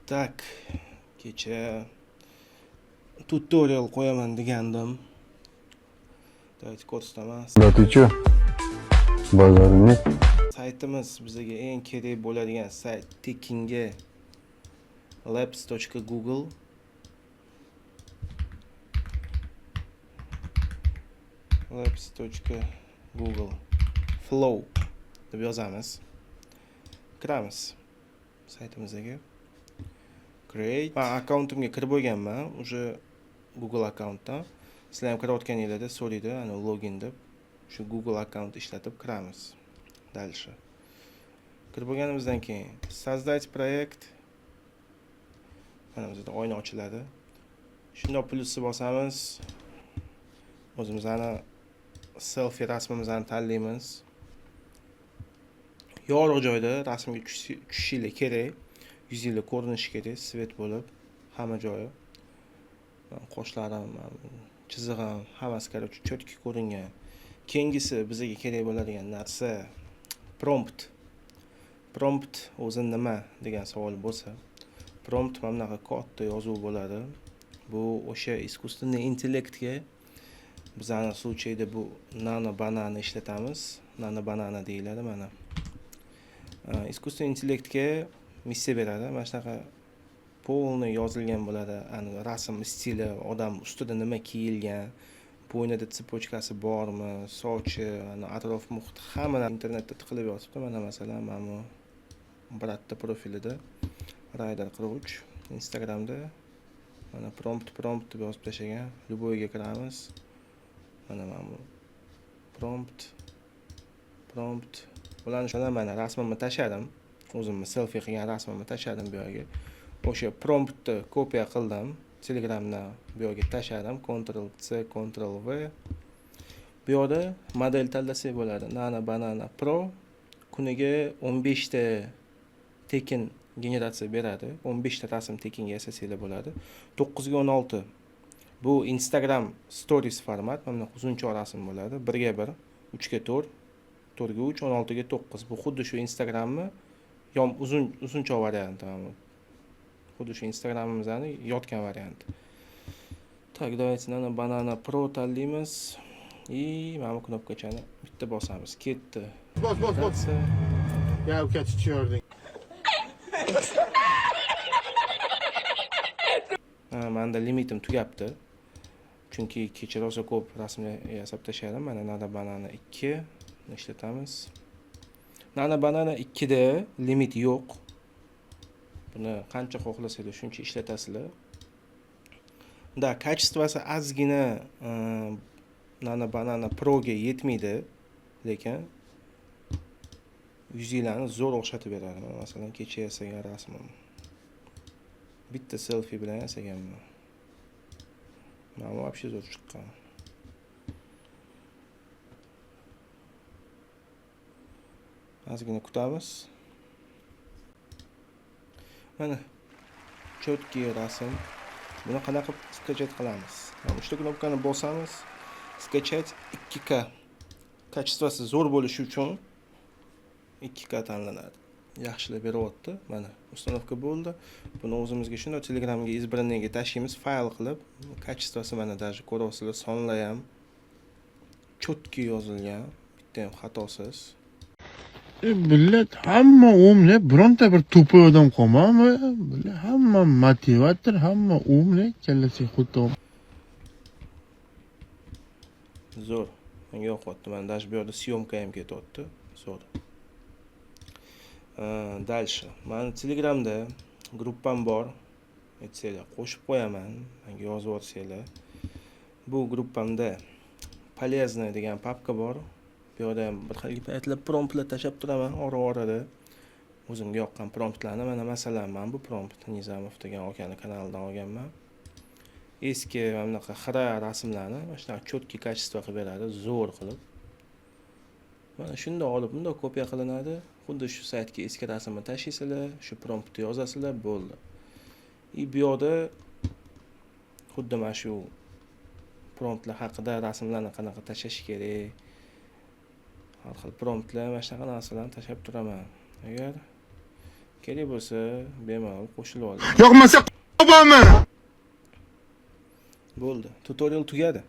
Tak, kecha tutorial qo'yaman degandim. Давайте ko'rsataman. Да ты чё? Базар нет? Saytimiz bizga eng kerak bo'ladigan sayt tekinga labs.google labs.google flow deb yozamiz. Kiramiz saytimizga. Create. Men akkauntimga kirib bo'lganman, o'sha Google akkauntdan. Sizlar ham kirayotganingizda so'raydi, ana login deb. Shu Google akkaunt ishlatib kiramiz. Дальше. Kirib bo'lganimizdan keyin создать проект. Mana bizda oyna ochiladi. Shundoq plyusni bosamiz. O'zimizning selfie rasmimizni tanlaymiz. Yorug' joyda rasmga tushishingiz kerak. Yuzingiz ko'rinishi kerak, svet bo'lib, hamma joyi. Qoshlarim, chizig'im, hammasi короче cho'tki ko'ringan. Keyingisi bizga kerak bo'ladigan narsa prompt. Prompt o'zi nima degan savol bo'lsa, prompt mana bunaqa katta yozuv bo'ladi. Bu o'sha искусственный intellektga bizning случайda bu nano banana ishlatamiz. Nano banana deyiladi mana. Искусственный intellektga missiya beradi. Mana shunaqa полный yozilgan bo'ladi. Ani rasm stili, odam ustida nima kiyilgan, bo'ynida tsepочкasi bormi, sochi, atrof muhit hamma internetda tiqilib yotibdi. Mana masalan, mana bu bratda profilida Rider 43 Instagramda mana prompt deb yozib tashlagan. Любойga kiramiz. Mana bu prompt bularni shundan mana rasmimni tashladim. O'zimni selfie qilgan rasmimni tashladim bu yerga. O'sha promptni kopiya qildim. Telegramdan bu yerga tashladim. Ctrl C, Ctrl V. Bu yerda model tanlasak bo'ladi. Nano Banana Pro kuniga 15 ta tekin generatsiya beradi. 15 ta rasm tekinga yasasanglar bo'ladi. 9 ga 16. Bu Instagram Stories format. Mana uzuncha rasm bo'ladi. 1 ga 1, 3 ga 4, 4 ga 3, 16 ga 9. Bu xuddi shu Instagramni uzuncha varianti. Xuddi shu Instagramimizning yotgan varianti. Так, давайте Nano Banana Pro tanlaymiz. Mana bu knopkachani bitta bosamiz. Ketdi. Bos. Ya uka chiqyording. Menda limitim tugabdi. Chunki kecha rosa ko'p rasmni yasab tashladim. Mana Nano Banana 2 ishlatamiz. Nano Banana 2 da limit yo'q. Buni qancha xohlasanglar shuncha ishlatasizlar. Da, kачествоsi ozgina Nano Banana Pro ga yetmaydi, lekin yuzinglarni zo'r o'xshatib beradi. Masalan, kecha yasagan rasmim. Bitta selfie bilan yasaganman. Mana bu вообще zo'r chiqqan. Ozgina kutamiz. Mana cho'tki rasm. Buni qanaqa skachet qilamiz? Mana shu knopkani bosamiz. Skachet 2K. Kачествоsi zo'r bo'lishi uchun 2K tanlanadi. Yaxshilab beryapti. Mana ustanovka bo'ldi. Buni o'zimizga shunday Telegramga izbranniyaga tashlaymiz, fayl qilib. Kачествоsi mana даже ko'ryapsizlar, sonlar ham cho'tki yozilgan, bitta ham xatosiz. Millat hamma umli, bironta bir to'pa odam qolmami? Hamma motivator, hamma umli, kallasi xuddi. Zo'r. Menga yoqyapti. Mana даже bu yerda syomka ham ketyapti. Zo'r. Дальше. Men Telegramda gruppam bor. Aytsanglar, qo'shib qo'yaman. Menga yozib yuborsanglar. Bu gruppamda полезный degan papka bor. Bu yerda ham bir xil paytlar promptlar tashab turaman ora-orada. O'zimga yoqqan promptlarni, mana masalan, men bu prompt Nizamov degan akani kanalidan olganman. Eski mana bunaqa xira rasmlarni mana shunaqa cho'tki качество qilib beradi, zo'r qilib. Mana shunday olib, bunday kopiya qilinadi. Xuddi shu saytga eski rasmni tashlaysizlar, shu promptni yozasizlar, bo'ldi. Bu yerda xuddi mana shu promptlar haqida rasmlarni qanaqa tashlash kerak, har xil promptlar, mana shunaqa narsalarni tashlab turaman. Agar Kerak bo'lsa, bemalol qo'shilib oling. Yoqmasa qo'yaman. Bo'ldi. Tutorial tugadi.